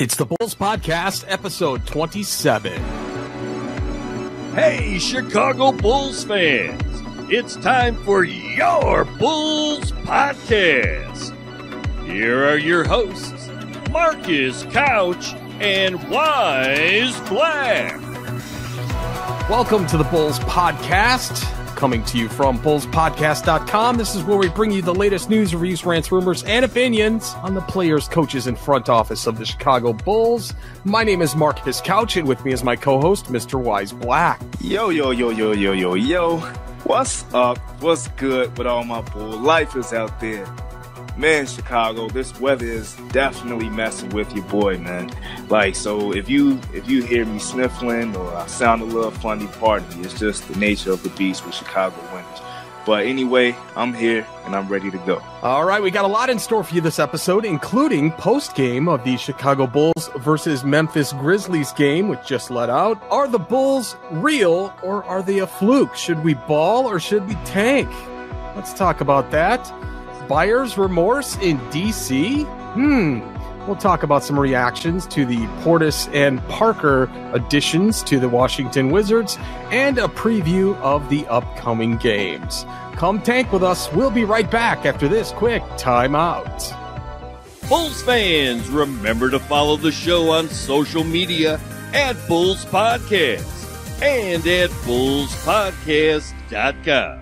It's the Bulls Podcast, episode 27. Hey, Chicago Bulls fans! It's time for your Bulls Podcast. Here are your hosts, Marcus Couch and Wyse Black. Welcome to the Bulls Podcast, coming to you from bullspodcast.com. This is where we bring you the latest news, reviews, rants, rumors, and opinions on the players, coaches, and front office of the Chicago Bulls. My name is Marcus Couch, and with me is my co-host, Mr. Wyse Black. Yo. What's up? What's good with all my Bull lifers out there? Man, Chicago, this weather is definitely messing with your boy, man. So if you hear me sniffling or I sound a little funny, pardon me. It's just the nature of the beast with Chicago winters. But anyway, I'm here and I'm ready to go. All right, we got a lot in store for you this episode, including post-game of the Chicago Bulls versus Memphis Grizzlies game, which just let out. Are the Bulls real or are they a fluke? Should we ball or should we tank? Let's talk about that. Buyer's remorse in D.C.? We'll talk about some reactions to the Portis and Parker additions to the Washington Wizards and a preview of the upcoming games. Come tank with us. We'll be right back after this quick timeout. Bulls fans, remember to follow the show on social media at Bulls Podcast and at bullspodcast.com.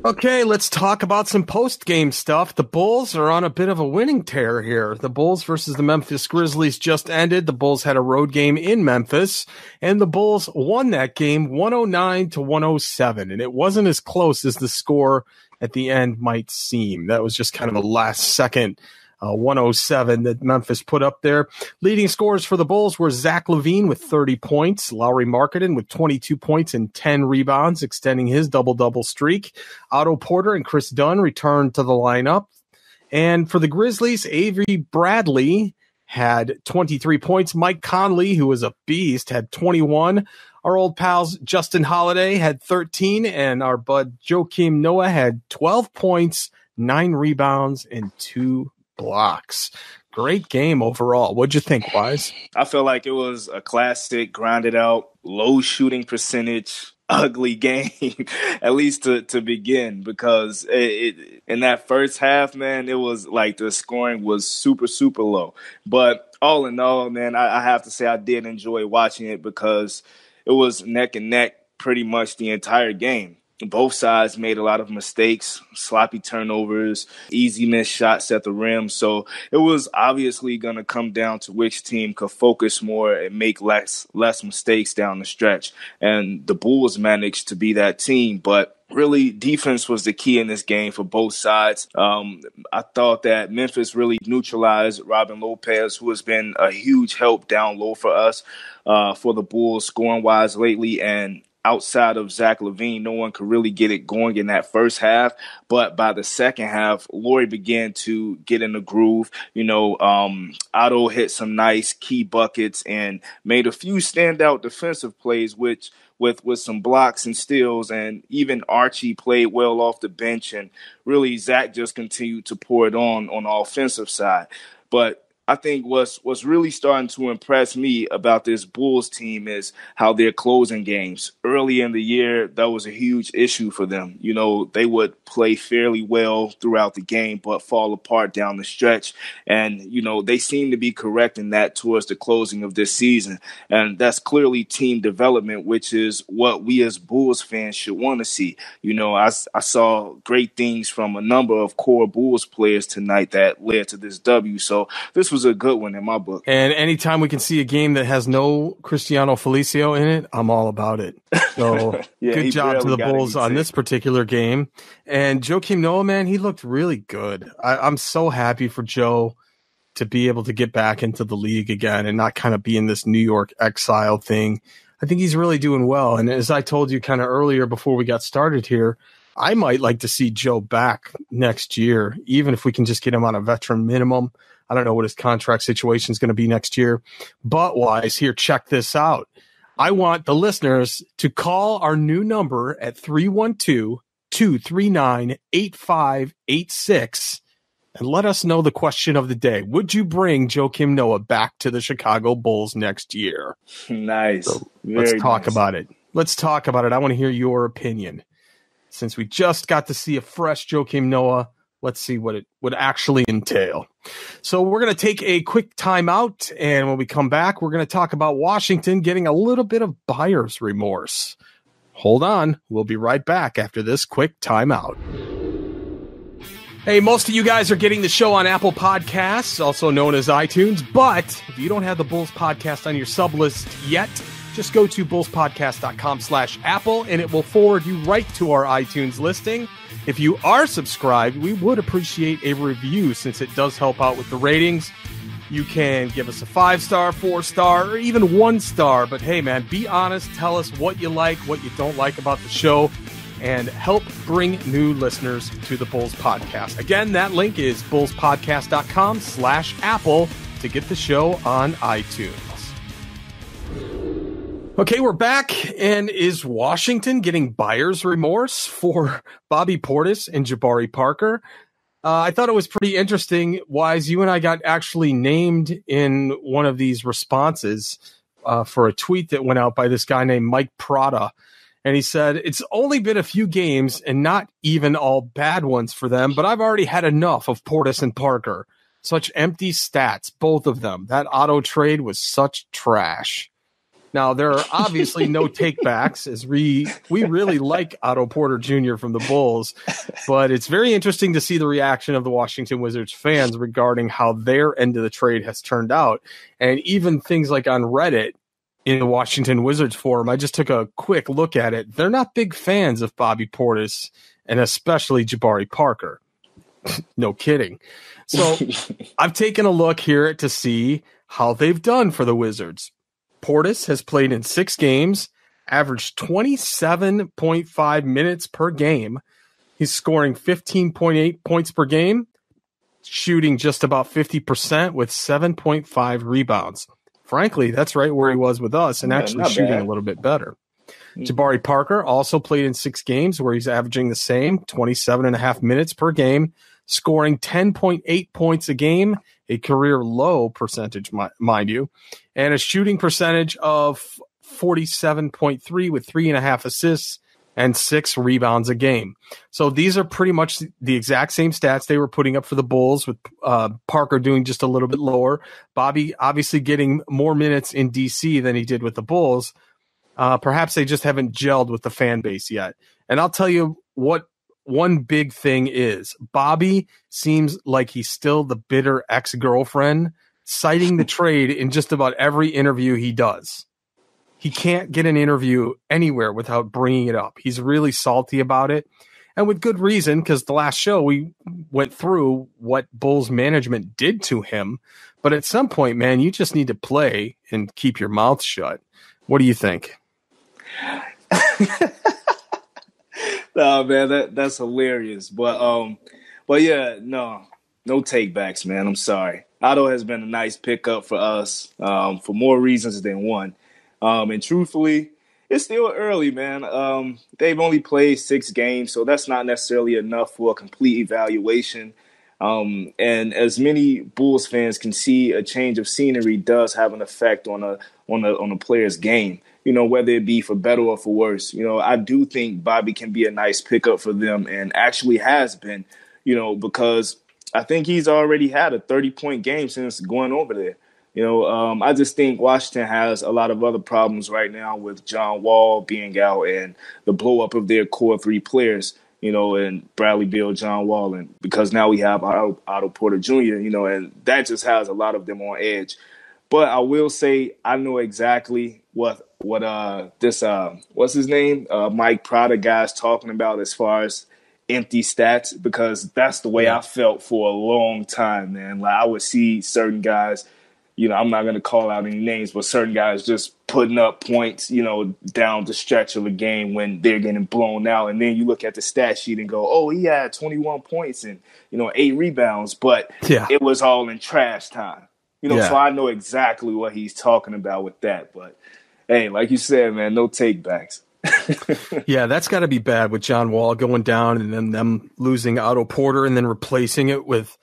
Okay, let's talk about some post-game stuff. The Bulls are on a bit of a winning tear here. The Bulls versus the Memphis Grizzlies just ended. The Bulls had a road game in Memphis, and the Bulls won that game 109-107. And it wasn't as close as the score at the end might seem. That was just kind of a last-second 107 that Memphis put up there. Leading scorers for the Bulls were Zach LaVine with 30 points, Lauri Markkanen with 22 points and 10 rebounds, extending his double-double streak. Otto Porter and Chris Dunn returned to the lineup. And for the Grizzlies, Avery Bradley had 23 points. Mike Conley, who was a beast, had 21. Our old pals Justin Holiday had 13, and our bud Joakim Noah had 12 points, 9 rebounds, and 2 blocks. Great game overall. What'd you think, Wyse? I feel like it was a classic, grinded out, low shooting percentage, ugly game, at least to begin, because in that first half, man, it was like the scoring was super, super low. But all in all, man, I have to say I did enjoy watching it because it was neck and neck pretty much the entire game. Both sides made a lot of mistakes, sloppy turnovers, easy missed shots at the rim. So it was obviously going to come down to which team could focus more and make less mistakes down the stretch. And the Bulls managed to be that team. But really, defense was the key in this game for both sides. I thought that Memphis really neutralized Robin Lopez, who has been a huge help down low for us, for the Bulls scoring-wise lately. And outside of Zach LaVine, no one could really get it going in that first half. But by the second half, Lauri began to get in the groove. Otto hit some nice key buckets and made a few standout defensive plays, which with some blocks and steals. And even Archie played well off the bench. And really, Zach just continued to pour it on the offensive side. But I think what's really starting to impress me about this Bulls team is how they're closing games. Early in the year, that was a huge issue for them. They would play fairly well throughout the game, but fall apart down the stretch. And, they seem to be correcting that towards the closing of this season. And that's clearly team development, which is what we as Bulls fans should want to see. I saw great things from a number of core Bulls players tonight that led to this W. So this was a good one in my book. And anytime we can see a game that has no Cristiano Felicio in it, I'm all about it. So good job to the Bulls on this particular game. And Joakim Noah, man, he looked really good. I'm so happy for Joe to be able to get back into the league again and not kind of be in this New York exile thing. I think he's really doing well. And as I told you kind of earlier before we got started here, I might like to see Joe back next year, even if we can just get him on a veteran minimum. I don't know what his contract situation is going to be next year. But Wyse, here, check this out. I want the listeners to call our new number at 312-239-8586 and let us know the question of the day. Would you bring Joakim Noah back to the Chicago Bulls next year? Nice. So let's talk about it. Let's talk about it. I want to hear your opinion. Since we just got to see a fresh Joakim Noah, let's see what it would actually entail. So we're going to take a quick timeout, and when we come back, we're going to talk about Washington getting a little bit of buyer's remorse. Hold on. We'll be right back after this quick timeout. Hey, most of you guys are getting the show on Apple Podcasts, also known as iTunes, but if you don't have the Bulls Podcast on your sub list yet, just go to bullspodcast.com/Apple, and it will forward you right to our iTunes listing. If you are subscribed, we would appreciate a review since it does help out with the ratings. You can give us a 5-star, 4-star, or even 1-star. But hey, man, be honest. Tell us what you like, what you don't like about the show, and help bring new listeners to the Bulls Podcast. Again, that link is bullspodcast.com/Apple to get the show on iTunes. Okay, we're back, and is Washington getting buyer's remorse for Bobby Portis and Jabari Parker? I thought it was pretty interesting, Wyse, you and I got actually named in one of these responses for a tweet that went out by this guy named Mike Prada. And he said, it's only been a few games and not even all bad ones for them, but I've already had enough of Portis and Parker. Such empty stats, both of them. That auto trade was such trash. Now, there are obviously no takebacks, as we really like Otto Porter Jr. from the Bulls, but it's very interesting to see the reaction of the Washington Wizards fans regarding how their end of the trade has turned out. And even things like on Reddit in the Washington Wizards forum, I just took a quick look at it. They're not big fans of Bobby Portis and especially Jabari Parker. No kidding. So I've taken a look here to see how they've done for the Wizards. Portis has played in 6 games, averaged 27.5 minutes per game. He's scoring 15.8 points per game, shooting just about 50% with 7.5 rebounds. Frankly, that's right where he was with us and actually shooting a little bit better. Jabari Parker also played in 6 games where he's averaging the same 27.5 minutes per game, scoring 10.8 points a game, a career low percentage, mind you, and a shooting percentage of 47.3 with 3.5 assists and 6 rebounds a game. So these are pretty much the exact same stats they were putting up for the Bulls, with Parker doing just a little bit lower. Bobby obviously getting more minutes in DC than he did with the Bulls. Perhaps they just haven't gelled with the fan base yet. And I'll tell you what one big thing is. Bobby seems like he's still the bitter ex-girlfriend, citing the trade in just about every interview he does. He can't get an interview anywhere without bringing it up. He's really salty about it, and with good reason, because the last show we went through what Bulls management did to him. But at some point, man, you just need to play and keep your mouth shut. What do you think? No, man, that's hilarious. But yeah, no takebacks, man. I'm sorry. Otto has been a nice pickup for us for more reasons than one. And truthfully, it's still early, man. They've only played 6 games, so that's not necessarily enough for a complete evaluation. And as many Bulls fans can see, a change of scenery does have an effect on a player's game. You know, whether it be for better or for worse. You know, I do think Bobby can be a nice pickup for them, and actually has been. You know, because I think he's already had a 30-point game since going over there. You know, I just think Washington has a lot of other problems right now with John Wall being out and the blow up of their core 3 players. You know, and Bradley Beal, John Wall, and because now we have Otto Porter Jr. You know, and that just has a lot of them on edge. But I will say I know exactly what what's his name, Mike Prada guy's talking about as far as empty stats, because that's the way I felt for a long time, man. Like I would see certain guys, you know, I'm not going to call out any names, but certain guys just putting up points, you know, down the stretch of the game when they're getting blown out. And then you look at the stat sheet and go, oh, he had 21 points and, you know, 8 rebounds, but it was all in trash time. You know, so I know exactly what he's talking about with that. But, hey, like you said, man, no takebacks. Yeah, that's got to be bad with John Wall going down and then them losing Otto Porter and then replacing it with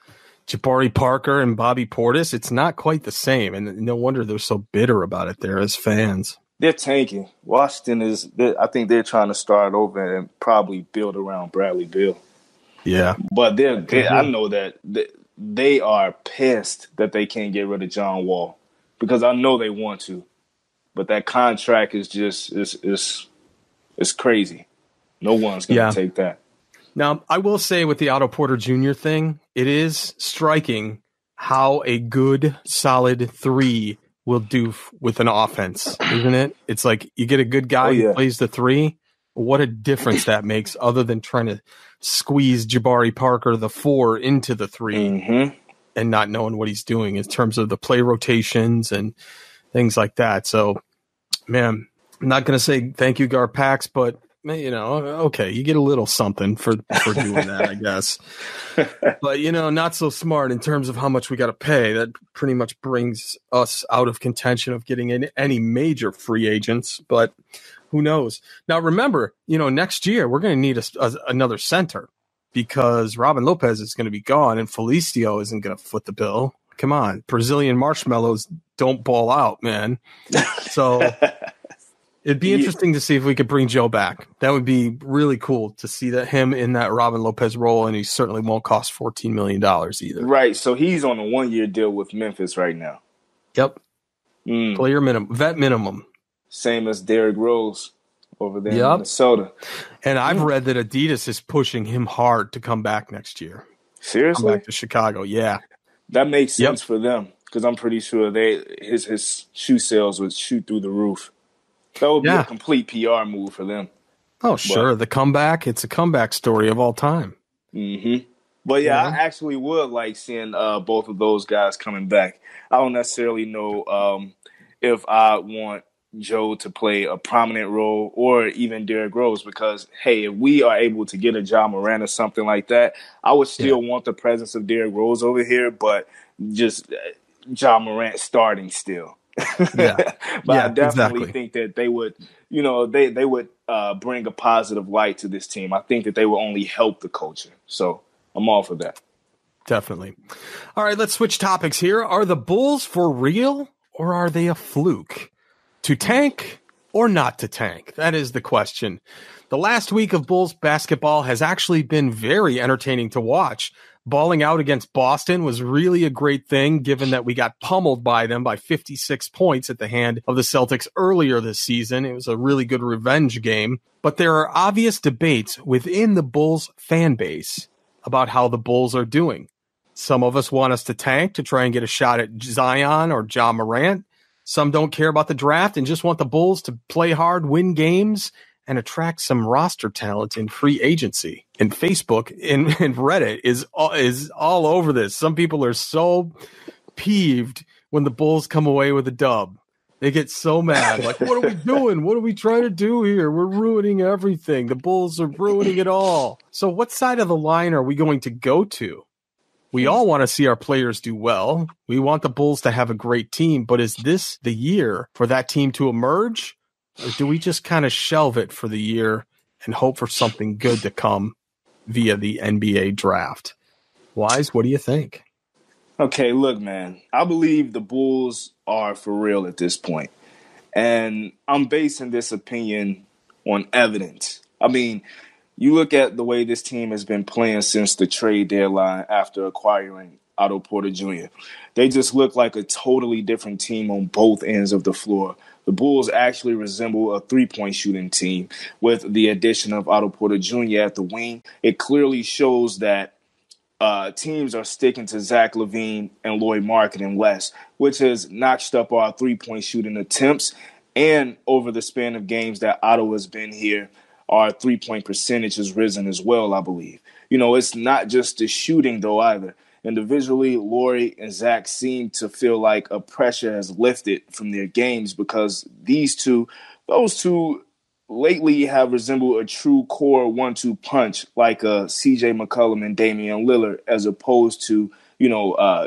Jabari Parker and Bobby Portis, it's not quite the same. And no wonder they're so bitter about it there as fans. They're tanking. Washington I think they're trying to start over and probably build around Bradley Beal. Yeah. But I know that they are pissed that they can't get rid of John Wall because I know they want to. But that contract is just it's crazy. No one's going to take that. Now, I will say with the Otto Porter Jr. thing, it is striking how a good, solid 3 will do with an offense, isn't it? It's like you get a good guy who plays the 3. What a difference that makes other than trying to squeeze Jabari Parker, the 4, into the 3 and not knowing what he's doing in terms of the play rotations and things like that. So, man, I'm not going to say thank you, Garpax, but okay, you get a little something for doing that, I guess. But, not so smart in terms of how much we got to pay. That pretty much brings us out of contention of getting any major free agents, but who knows? Now, remember, next year we're going to need another center because Robin Lopez is going to be gone and Felicio isn't going to foot the bill. Come on, Brazilian marshmallows don't ball out, man. So it'd be interesting to see if we could bring Joe back. That would be really cool to see him in that Robin Lopez role, and he certainly won't cost $14 million either. Right, so he's on a 1-year deal with Memphis right now. Yep. Player minimum, vet minimum. Same as Derrick Rose over there in Minnesota. And I've read that Adidas is pushing him hard to come back next year. Seriously? Come back to Chicago, yeah. That makes sense for them because I'm pretty sure his shoe sales would shoot through the roof. That would be a complete PR move for them. Oh, sure. The comeback, it's a comeback story of all time. Mm-hmm. But, I actually would like seeing both of those guys coming back. I don't necessarily know if I want Joe to play a prominent role or even Derrick Rose because, hey, if we are able to get a Ja Morant or something like that, I would still want the presence of Derrick Rose over here, but just Ja Morant starting still. But I definitely think that they would, they would bring a positive light to this team. I think that they will only help the culture. So I'm all for that. Definitely. All right, let's switch topics here. Are the Bulls for real or are they a fluke? To tank or not to tank? That is the question. The last week of Bulls basketball has actually been very entertaining to watch. Balling out against Boston was really a great thing, given that we got pummeled by them by 56 points at the hand of the Celtics earlier this season. It was a really good revenge game. But there are obvious debates within the Bulls fan base about how the Bulls are doing. Some of us want us to tank to try and get a shot at Zion or Ja Morant. Some don't care about the draft and just want the Bulls to play hard, win games, and attract some roster talent in free agency. And Facebook and Reddit is all over this. Some people are so peeved when the Bulls come away with a dub. They get so mad. Like, what are we doing? What are we trying to do here? We're ruining everything. The Bulls are ruining it all. So what side of the line are we going to go to? We all want to see our players do well. We want the Bulls to have a great team, but is this the year for that team to emerge? Or do we just kind of shelve it for the year and hope for something good to come via the NBA draft? Wyse, what do you think? Okay, look, man, I believe the Bulls are for real at this point. And I'm basing this opinion on evidence. I mean, you look at the way this team has been playing since the trade deadline after acquiring Otto Porter Jr. They just look like a totally different team on both ends of the floor. The Bulls actually resemble a three-point shooting team with the addition of Otto Porter Jr. at the wing. It clearly shows that teams are sticking to Zach LaVine and Lloyd Marketing less, which has notched up our three-point shooting attempts. And over the span of games that Otto has been here, our three-point percentage has risen as well, I believe. It's not just the shooting, though, either. Individually, Lori and Zach seem to feel like a pressure has lifted from their games because those two lately have resembled a true core 1-2 punch like CJ McCollum and Damian Lillard, as opposed to,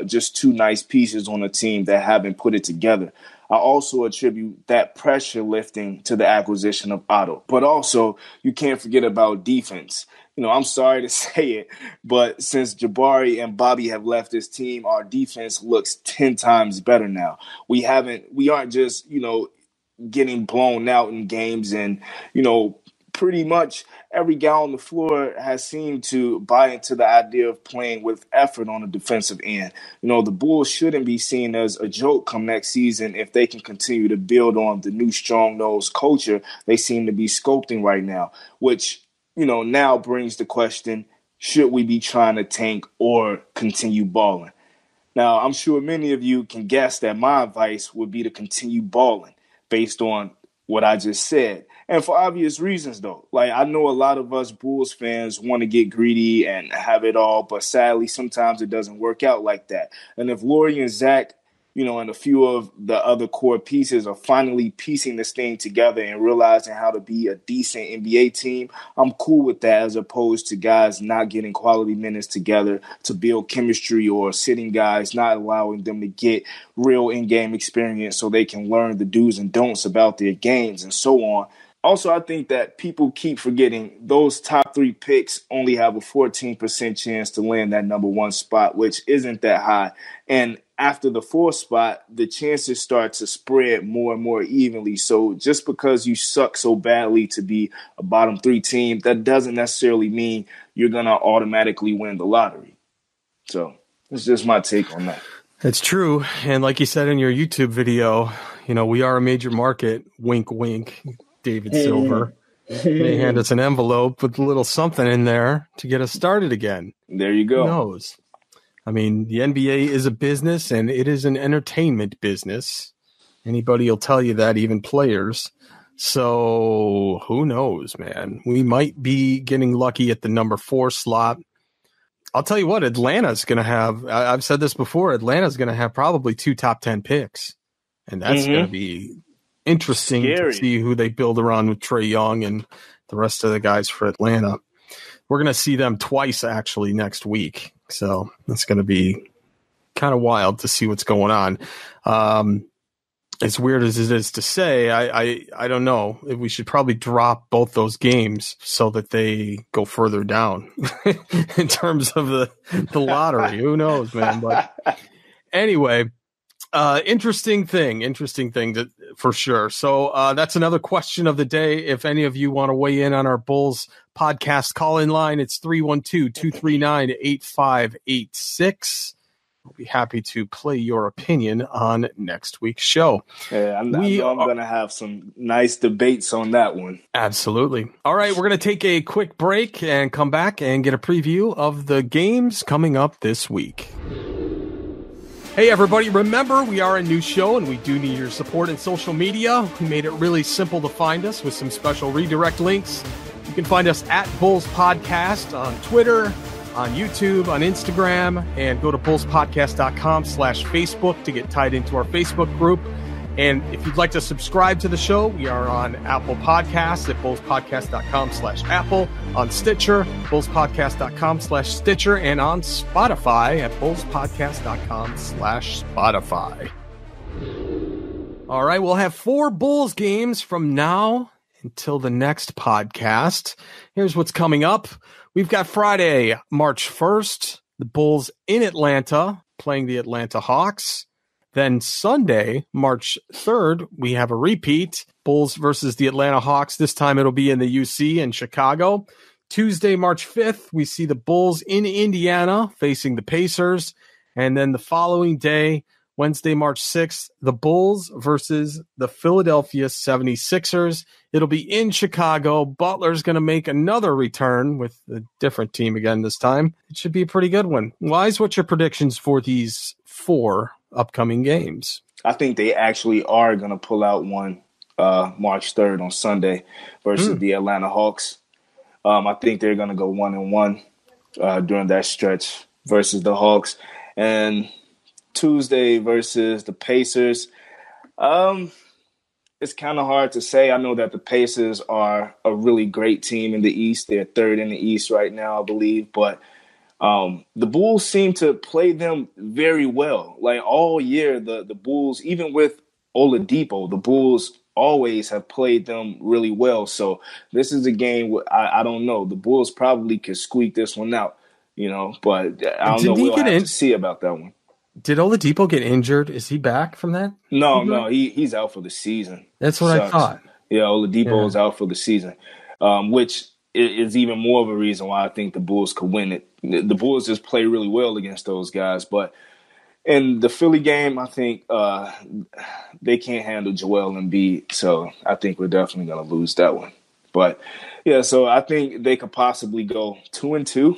just two nice pieces on a team that haven't put it together. I also attribute that pressure lifting to the acquisition of Otto. But also, you can't forget about defense. I'm sorry to say it, but since Jabari and Bobby have left this team, our defense looks 10 times better now. We aren't just, getting blown out in games, and, pretty much every guy on the floor has seemed to buy into the idea of playing with effort on the defensive end. The Bulls shouldn't be seen as a joke come next season if they can continue to build on the new strong-nosed culture they seem to be sculpting right now, which, now brings the question, should we be trying to tank or continue balling? Now, I'm sure many of you can guess that my advice would be to continue balling based on what I just said. And for obvious reasons, though. Like, I know a lot of us Bulls fans want to get greedy and have it all, but sadly, sometimes it doesn't work out like that. And if Laurie and Zach, and a few of the other core pieces are finally piecing this thing together and realizing how to be a decent NBA team, I'm cool with that, as opposed to guys not getting quality minutes together to build chemistry, or sitting guys, not allowing them to get real in-game experience so they can learn the do's and don'ts about their games and so on. Also, I think that people keep forgetting those top 3 picks only have a 14% chance to land that number 1 spot, which isn't that high. And after the 4th spot, the chances start to spread more and more evenly. So just because you suck so badly to be a bottom 3 team, that doesn't necessarily mean you're going to automatically win the lottery. So it's just my take on that. It's true. And like you said in your YouTube video, we are a major market, wink, wink. David Silver. They hand us an envelope with a little something in there to get us started again. There you go. Who knows? I mean, the NBA is a business, and it is an entertainment business. Anybody will tell you that, even players. So who knows, man? We might be getting lucky at the number 4 slot. I'll tell you what, Atlanta's going to have, I've said this before, Atlanta's going to have probably 2 top 10 picks. And that's going to be interesting to see who they build around with Trae Young and the rest of the guys for Atlanta. We're going to see them twice, actually, next week. So that's going to be kind of wild to see what's going on. As weird as it is to say, I don't know if we should probably drop both those games so that they go further down in terms of the lottery. Who knows, man? But anyway, interesting thing for sure. So that's another question of the day. If any of you want to weigh in on our Bulls podcast call-in line, it's 312-239-8586. We'll be happy to play your opinion on next week's show. Yeah, I'm going to have some nice debates on that one. Absolutely. All right, we're going to take a quick break and come back and get a preview of the games coming up this week. Hey, everybody, remember, we are a new show, and we do need your support in social media. We made it really simple to find us with some special redirect links. You can find us at Bulls Podcast on Twitter, on YouTube, on Instagram, and go to bullspodcast.com/Facebook to get tied into our Facebook group. And if you'd like to subscribe to the show, we are on Apple Podcasts at bullspodcast.com/Apple, on Stitcher, bullspodcast.com/Stitcher, and on Spotify at bullspodcast.com/Spotify. All right, we'll have 4 Bulls games from now until the next podcast. Here's what's coming up. We've got Friday, March 1st, the Bulls in Atlanta playing the Atlanta Hawks. Then Sunday, March 3rd, we have a repeat, Bulls versus the Atlanta Hawks. This time it'll be in the UC in Chicago. Tuesday, March 5th, we see the Bulls in Indiana facing the Pacers. And then the following day, Wednesday, March 6th, the Bulls versus the Philadelphia 76ers. It'll be in Chicago. Butler's going to make another return with a different team again this time. It should be a pretty good one. Wyse, what's your predictions for these 4 upcoming games? I think they actually are going to pull out one March 3rd on Sunday versus the Atlanta Hawks. I think they're going to go 1-1 during that stretch versus the Hawks. And Tuesday versus the Pacers. It's kind of hard to say. I know that the Pacers are a really great team in the East. They're 3rd in the East right now, I believe. But the Bulls seem to play them very well. Like all year, the Bulls, even with Oladipo, the Bulls always have played them really well. So this is a game where I don't know. The Bulls probably could squeak this one out, but I don't know. We'll have to see about that one. Did Oladipo get injured? Is he back from that? No, he's out for the season. That's what I thought. Yeah, Oladipo is out for the season, which is even more of a reason why I think the Bulls could win it. The Bulls just play really well against those guys, but in the Philly game, I think they can't handle Joel Embiid, so I think we're definitely going to lose that one. But, yeah, so I think they could possibly go 2-2,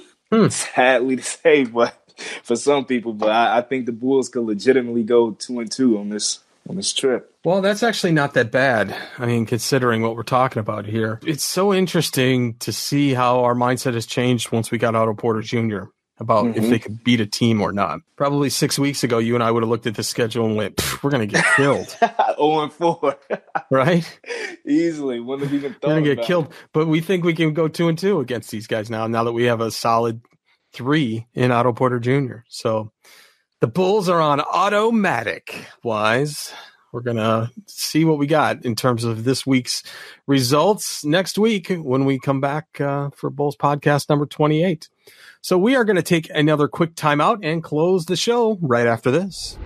sadly to say, but for some people. But I think the Bulls could legitimately go 2-2 on this trip. Well, that's actually not that bad. I mean, considering what we're talking about here. It's so interesting to see how our mindset has changed once we got Otto Porter Jr. about if they could beat a team or not. Probably 6 weeks ago, you and I would have looked at the schedule and went, we're going to get killed. 0-4. Right? Easily. Wouldn't have even thought We're going to get about killed. it. But we think we can go 2-2 against these guys now that we have a solid 3 in Otto Porter Jr. So the Bulls are on automatic, Wyse. We're going to see what we got in terms of this week's results next week when we come back for Bulls Podcast number 28. So we are going to take another quick timeout and close the show right after this.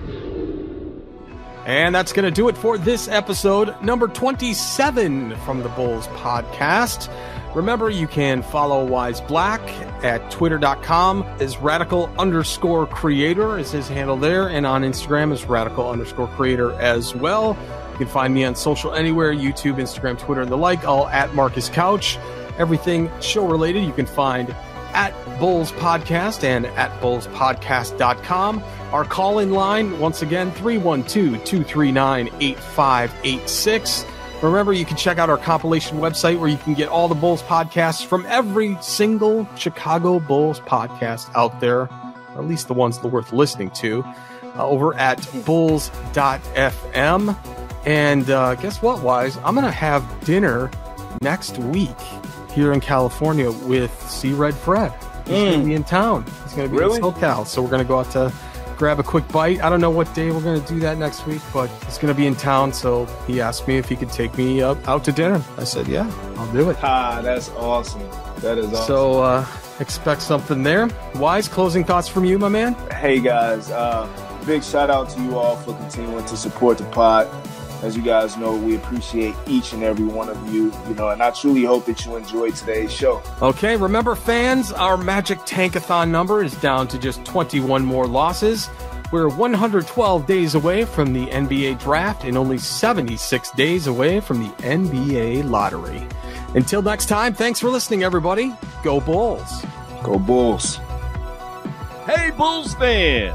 And that's going to do it for this episode, number 27 from the Bulls Podcast. Remember, you can follow Wyse Black at twitter.com as radical_creator is his handle there. And on Instagram is radical_creator as well. You can find me on social anywhere, YouTube, Instagram, Twitter, and the like, all at Marcus Couch. Everything show related you can find at Bulls Podcast and at bullspodcast.com. Our call-in line, once again, 312-239-8586. Remember, you can check out our compilation website where you can get all the Bulls podcasts from every single Chicago Bulls podcast out there, or at least the ones that are worth listening to, over at bulls.fm. And guess what, Wyse? I'm going to have dinner next week here in California with C. Red Fred. He's going to be in town. He's going to be in SoCal. So we're going to go out to grab a quick bite. I don't know what day we're going to do that next week, but he's going to be in town. So he asked me if he could take me out to dinner. I said, yeah, I'll do it. That's awesome. That is awesome. So expect something there. Wyse, closing thoughts from you, my man? Hey, guys. Big shout out to you all for continuing to support the pod. As you guys know, we appreciate each and every one of you, and I truly hope that you enjoyed today's show. Okay, remember, fans, our Magic Tankathon number is down to just 21 more losses. We're 112 days away from the NBA draft and only 76 days away from the NBA lottery. Until next time, thanks for listening, everybody. Go Bulls. Go Bulls. Hey, Bulls fans!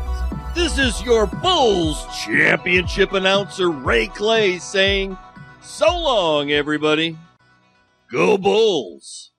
This is your Bulls championship announcer, Ray Clay, saying, so long, everybody. Go Bulls!